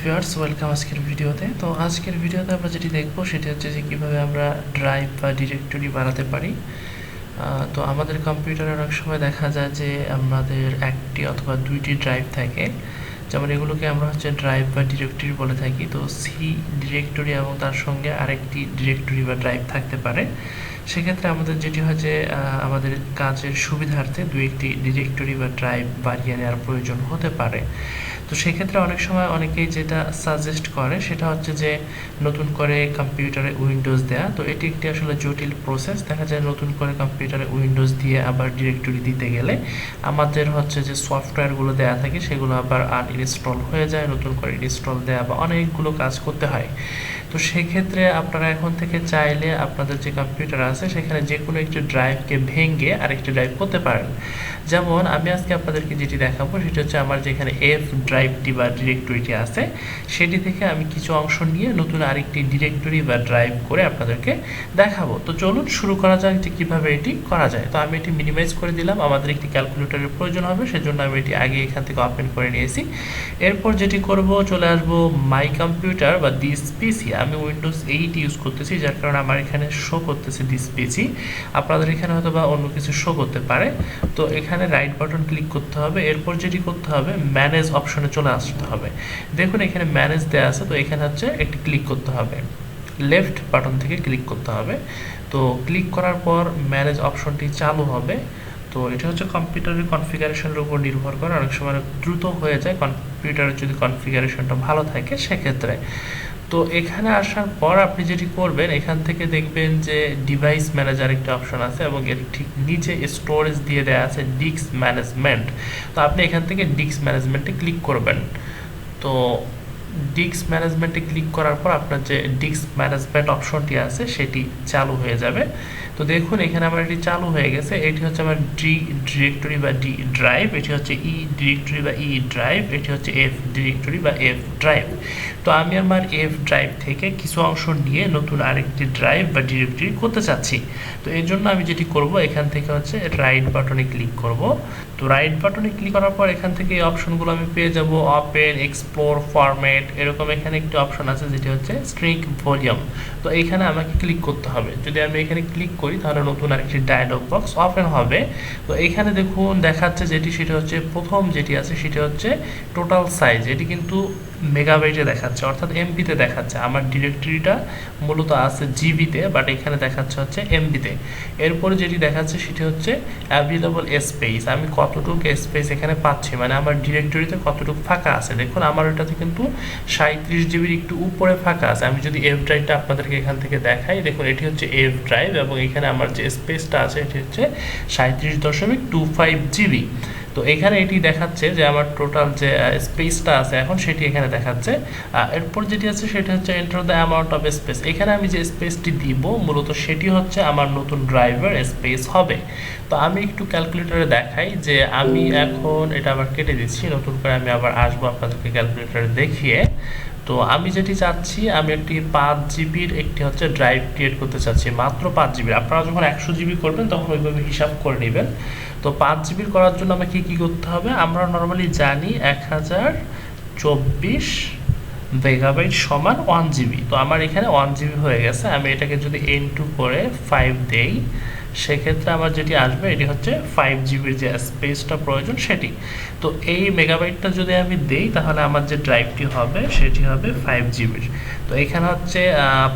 Viewers, welcome আজকের ভিডিওতে। তো আজকের ভিডিওতে আমরা যেটি দেখবো সেটি হচ্ছে যে কীভাবে আমরা ড্রাইভ বা ডিরেক্টরি বানাতে পারি। তো আমাদের কম্পিউটারে অনেক সময় দেখা যায় যে আমাদের একটি অথবা দুইটি ড্রাইভ থাকে, যেমন এগুলোকে আমরা হচ্ছে ড্রাইভ বা ডিরেক্টরি বলে থাকি। তো সি ডিরেক্টরি এবং তার সঙ্গে আরেকটি ডিরেক্টরি বা ড্রাইভ থাকতে পারে। সেক্ষেত্রে আমাদের যেটি হয় যে আমাদের কাজের সুবিধার্থে দুই একটি ডিরেক্টরি বা ড্রাইভ বানিয়ে নেওয়ার প্রয়োজন হতে পারে। তো সেক্ষেত্রে অনেক সময় অনেকেই যেটা সাজেস্ট করে সেটা হচ্ছে যে নতুন করে কম্পিউটারে উইন্ডোজ দেয়া। তো এটি একটি আসলে জটিল প্রসেস। দেখা যায় নতুন করে কম্পিউটারে উইন্ডোজ দিয়ে আবার ডিরেক্টরি দিতে গেলে আমাদের হচ্ছে যে সফটওয়্যারগুলো দেয়া থাকে সেগুলো আবার আনইনস্টল হয়ে যায়, নতুন করে ইনস্টল দেয়া বা অনেকগুলো কাজ করতে হয়। তো সেক্ষেত্রে আপনারা এখন থেকে চাইলে আপনাদের যে কম্পিউটার আছে সেখানে যে কোনো একটি ড্রাইভকে ভেঙে আরেকটি ড্রাইভ করতে পারেন। যেমন আমি আজকে আপনাদেরকে যেটি দেখাবো সেটি হচ্ছে আমার যেখানে এফ ড্রাইভটি বা ডিরেক্টরিটি আছে সেটি থেকে আমি কিছু অংশ নিয়ে নতুন আরেকটি ডিরেক্টরি বা ড্রাইভ করে আপনাদেরকে দেখাবো। তো চলুন শুরু করা যাক যে কীভাবে এটি করা যায়। তো আমি এটি মিনিমাইজ করে দিলাম, আমাদের একটি ক্যালকুলেটরের প্রয়োজন হবে, সেজন্য আমি এটি আগে এখান থেকে ওপেন করে নিয়েছি। এরপর যেটি করব, চলে আসবো মাই কম্পিউটার বা দিস পিসি। আমি উইন্ডোজ 8 ইউজ করতেছি, যার কারণে আমার এখানে শো করতেছে দিস পিসি। আপনাদের এখানে হয়তো বা অন্য কিছু শো করতে পারে। তো এখানে রাইট বাটন ক্লিক করতে হবে। এরপর যেটি করতে হবে, ম্যানেজ অপশনে চলে আসতে হবে। দেখুন এখানে ম্যানেজ দেওয়া আছে, তো এখানে হচ্ছে একটি ক্লিক করতে হবে, লেফট বাটন থেকে ক্লিক করতে হবে। তো ক্লিক করার পর ম্যানেজ অপশনটি চালু হবে। তো এটা হচ্ছে কম্পিউটারের কনফিগারেশনের উপর নির্ভর করে, অনেক সময় দ্রুত হয়ে যায় কম্পিউটারের যদি কনফিগারেশনটা ভালো থাকে সেক্ষেত্রে। তো এখানে আসার পর আপনি যেটি করবেন, এখান থেকে দেখবেন যে ডিভাইস ম্যানেজার একটা অপশন আছে এবং এর ঠিক নিচে স্টোরেজ দিয়ে দেওয়া আছে ডিস্ক ম্যানেজমেন্ট। তো আপনি এখান থেকে ডিস্ক ম্যানেজমেন্টে ক্লিক করবেন। তো ডিস্ক ম্যানেজমেন্টে ক্লিক করার পর আপনার যে ডিস্ক ম্যানেজমেন্ট অপশনটি আছে সেটি চালু হয়ে যাবে। তো দেখুন এখানে আমার এটি চালু হয়ে গেছে। এটি হচ্ছে আমার ডি ডিরেক্টরি বা ডি ড্রাইভ, এটি হচ্ছে ই ডিরেক্টরি বা ই ড্রাইভ, এটি হচ্ছে এফ ডিরেক্টরি বা এফ ড্রাইভ। তো আমি আমার এফ ড্রাইভ থেকে কিছু অংশ নিয়ে নতুন আরেকটি ড্রাইভ বা ডিরেক্টরি করতে চাচ্ছি। তো এর জন্য আমি যেটি করব, এখান থেকে হচ্ছে রাইট বাটনে ক্লিক করব। তো রাইট বাটনে ক্লিক করার পর এখান থেকে এই অপশনগুলো আমি পেয়ে যাব, ওপেন, এক্সপ্লোর, ফরম্যাট, এরকম এখানে একটি অপশন আছে যেটি হচ্ছে স্ট্রিক ভলিউম। তো এখানে আমাকে ক্লিক করতে হবে। যদি আমি এখানে ক্লিক করি তাহলে নতুন আরেকটি ডায়লগ বক্স ওপেন হবে। তো এখানে দেখুন দেখাচ্ছে যেটি, সেটা হচ্ছে প্রথম যেটি আছে সেটি হচ্ছে টোটাল সাইজ। এটি কিন্তু মেগাবাইটে দেখাচ্ছে, অর্থাৎ এমবিতে দেখাচ্ছে। আমার ডিরেক্টরিটা মূলত আছে জিবিতে, বাট এখানে দেখাচ্ছে হচ্ছে এমবিতে। এরপরে যেটি দেখাচ্ছে সেটি হচ্ছে অ্যাভেলেবল স্পেস। আমি কতটুকু স্পেস এখানে পাচ্ছি, মানে আমার ডিরেক্টরিতে কতটুকু ফাঁকা আছে। দেখুন আমার ওটাতে কিন্তু 37 জিবির একটু উপরে ফাঁকা আছে। আমি যদি এফ ড্রাইভটা আপনাদেরকে এখান থেকে দেখাই, দেখুন এটি হচ্ছে এফ ড্রাইভ এবং এখানে আমার যে স্পেসটা আছে এটি হচ্ছে 37.25 জিবি। তো এখানে এটি দেখাচ্ছে যে আমার টোটাল যে স্পেসটা আছে এখন সেটি এখানে দেখাচ্ছে। এরপর যেটি আছে সেটা হচ্ছে enter the amount of speech. এখানে আমি যে স্পেসটি দিব মূলত সেটি হচ্ছে আমার নতুন ড্রাইভের স্পেস হবে। তো আমি একটু ক্যালকুলেটরে দেখাই যে আমি এখন এটা আবার কেটে দিচ্ছি, নতুন করে আমি আবার আসবো আপনাদেরকে ক্যালকুলেটরে দেখিয়ে। তো আমি যেটি চাচ্ছি, আমি একটি 5 জিবির একটি হচ্ছে ড্রাইভ ক্রিয়েট করতে চাচ্ছি, মাত্র 5 জিবির। আপনারা যখন 100 জিবি করবেন তখন ওইভাবে হিসাব করে নেবেন। তো 5 জিবির করার জন্য আমাকে কী করতে হবে, আমরা নর্মালি জানি 1024 মেগাবাইট সমান 1 জিবি। তো আমার এখানে 1 জিবি হয়ে গেছে। আমি এটাকে যদি N2 করে 5 দেই সেক্ষেত্রে আমার যেটি আসবে এটি হচ্ছে 5 জিবির যে স্পেসটা প্রয়োজন সেটি। তো এই মেগাবাইটটা যদি আমি দেই তাহলে আমার যে ড্রাইভটি হবে সেটি হবে 5 জিবির। তো এখানে হচ্ছে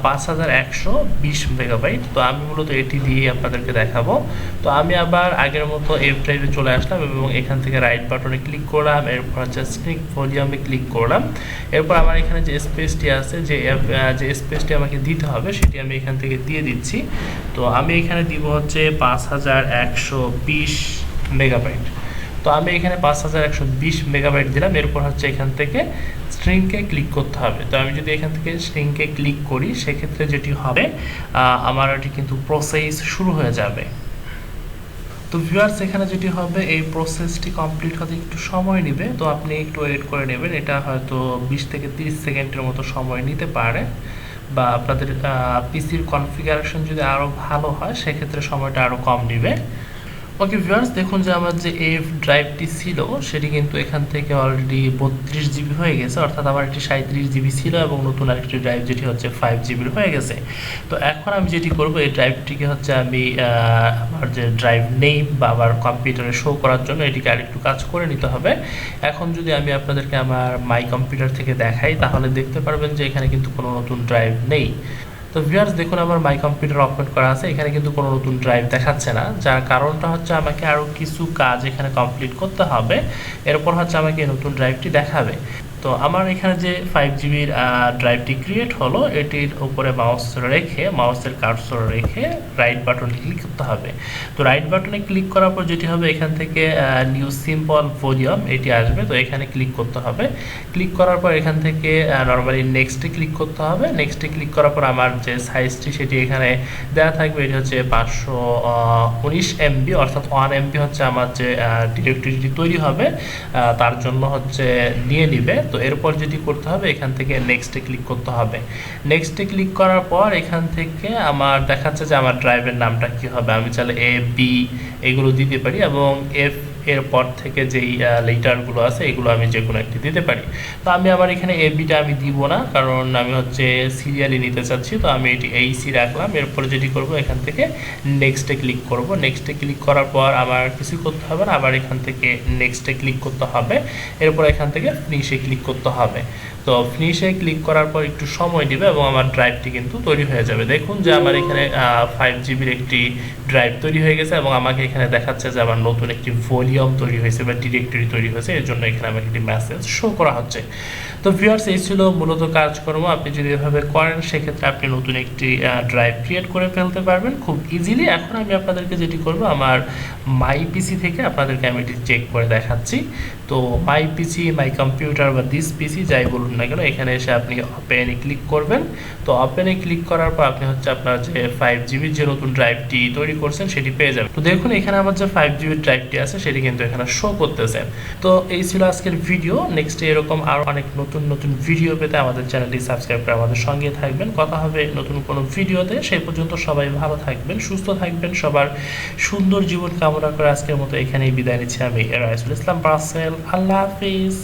5120 মেগাবাইট। তো আমি মূলত এটি দিয়ে আপনাদেরকে দেখাবো। তো আমি আবার আগের মতো এফ ড্রাইভে চলে আসলাম এবং এখান থেকে রাইট বাটনে ক্লিক করলাম, এরপর হচ্ছে স্ট্রিক ভলিউমে ক্লিক করলাম। এরপর আমার এখানে যে স্পেসটি আছে, যে স্পেসটি আমাকে দিতে হবে সেটি আমি এখান থেকে দিয়ে দিচ্ছি। তো আমি এখানে দিব হচ্ছে 5120 মেগাবাইট। তো আমি এখানে 5120 মেগাবাইট দিলাম। এরপর হচ্ছে এখান থেকে স্ট্রিংকে ক্লিক করতে হবে। তো আমি যদি এখান থেকে স্ট্রিংকে ক্লিক করি সেক্ষেত্রে যেটি হবে, আমার এটি কিন্তু প্রসেস শুরু হয়ে যাবে। তো ভিউয়ার্স এখানে যেটি হবে, এই প্রসেসটি কমপ্লিট হতে একটু সময় নেবে। তো আপনি একটু ওয়েট করে নেবেন, এটা হয়তো 20 থেকে 30 সেকেন্ডের মতো সময় নিতে পারে। বা আপনাদের পিসির কনফিগারেশন যদি আরও ভালো হয় সেক্ষেত্রে সময়টা আরও কম নেবে। ওকে ভিউয়ার্স, দেখুন যে আমার যে এফ ড্রাইভটি ছিল সেটি কিন্তু এখান থেকে অলরেডি 32 জিবি হয়ে গেছে, অর্থাৎ আমার একটি 37 জিবি ছিল এবং নতুন আরেকটি ড্রাইভ যেটি হচ্ছে 5 জিবির হয়ে গেছে। তো এখন আমি যেটি করব, এই ড্রাইভটিকে হচ্ছে আমি আমার যে ড্রাইভ নেম বা আমার কম্পিউটারে শো করার জন্য এটিকে আরেকটু কাজ করে নিতে হবে। এখন যদি আমি আপনাদেরকে আমার মাই কম্পিউটার থেকে দেখাই তাহলে দেখতে পারবেন যে এখানে কিন্তু কোনো নতুন ড্রাইভ নেই। তো ভিউয়ার্স, দেখুন আমার মাই কম্পিউটার ওপেন করা আছে, এখানে কিন্তু কোনো নতুন ড্রাইভ দেখাচ্ছে না, যার কারণটা হচ্ছে আমাকে আরও কিছু কাজ এখানে কমপ্লিট করতে হবে, এরপর হচ্ছে আমাকে নতুন ড্রাইভটি দেখাবে। তো আমার এখানে যে 5 জিবির ড্রাইভটি ক্রিয়েট হলো, এটির উপরে মাউসের কার্সর রেখে রাইট বাটনে ক্লিক করতে হবে। তো রাইট বাটনে ক্লিক করার পর যেটি হবে, এখান থেকে নিউ সিম্পল ভলিউম এটি আসবে, তো এখানে ক্লিক করতে হবে। ক্লিক করার পর এখান থেকে নর্মালি নেক্সটে ক্লিক করতে হবে। নেক্সটে ক্লিক করার পর আমার যে সাইজটি সেটি এখানে দেওয়া থাকবে, এটি হচ্ছে 519 MB, অর্থাৎ 1 MB হচ্ছে আমার যে ডিরেক্টরিটি তৈরি হবে তার জন্য হচ্ছে নিয়ে নিবে। তো এরপর যেটি করতে হবে, এখান থেকে নেক্সটে ক্লিক করতে হবে। নেক্সটে ক্লিক করার পর এখান থেকে আমার দেখাচ্ছে যে আমার ড্রাইভের নামটা কি হবে। আমি চাইলে এ বি এগুলো দিতে পারি এবং এফ এরপর থেকে যেই লেটারগুলো আছে এগুলো আমি যে কোনো একটি দিতে পারি। তো আমি আমার এখানে এ বিটা আমি দিব না, কারণ আমি হচ্ছে সিরিয়ালি নিতে চাচ্ছি, তো আমি এটি এইসি রাখলাম। এরপরে যেটি করব, এখান থেকে নেক্সটে ক্লিক করব। নেক্সটে ক্লিক করার পর আমার কিছু করতে হবে না, আবার এখান থেকে নেক্সটে ক্লিক করতে হবে। এরপর এখান থেকে ফিনিশে ক্লিক করতে হবে। তো ফিনিশে ক্লিক করার পর একটু সময় নেবে এবং আমার ড্রাইভটি কিন্তু তৈরি হয়ে যাবে। দেখুন যে আমার এখানে 5 জিবির একটি ড্রাইভ তৈরি হয়ে গেছে এবং আমাকে এখানে দেখাচ্ছে যে আমার নতুন একটি ভলিউম তৈরি হয়েছে বা ডিরেক্টরি তৈরি হয়েছে, এর জন্য এখানে আমাকে একটি মেসেজ শো করা হচ্ছে। তো ভিউয়ার্স, এই ছিল মূলত কাজকর্ম। আপনি যদি এভাবে করেন সেক্ষেত্রে আপনি নতুন একটি ড্রাইভ ক্রিয়েট করে ফেলতে পারবেন খুব ইজিলি। এখন আমি আপনাদেরকে যেটি করব, আমার মাই পিসি থেকে আপনাদেরকে আমি এটি চেক করে দেখাচ্ছি। তো মাই পিসি, মাই কম্পিউটার বা দিস পিসি যাই বলুন না কেন, এখানে এসে আপনি ওপেনে ক্লিক করবেন। তো ওপেনে ক্লিক করার পর আপনি হচ্ছে আপনার যে 5 জিবির যে নতুন ড্রাইভটি তৈরি করছেন সেটি পেয়ে যাবেন। তো দেখুন এখানে আমার যে 5 জিবির ড্রাইভটি আছে সেটি কিন্তু এখানে শো করতেছে। তো এই ছিল আজকের ভিডিও। নেক্সটে এরকম আরও অনেক নতুন নতুন ভিডিও পেতে আমাদের চ্যানেলটি সাবস্ক্রাইব করে আমাদের সঙ্গে থাকবেন। কথা হবে নতুন কোনো ভিডিওতে। সেই পর্যন্ত সবাই ভালো থাকবেন, সুস্থ থাকবেন, সবার সুন্দর জীবন কামনা করে আজকের মতো এখানেই বিদায় নিচ্ছি আমি রাইসুল ইসলাম পার্সেল। আল্লাহ হাফিজ।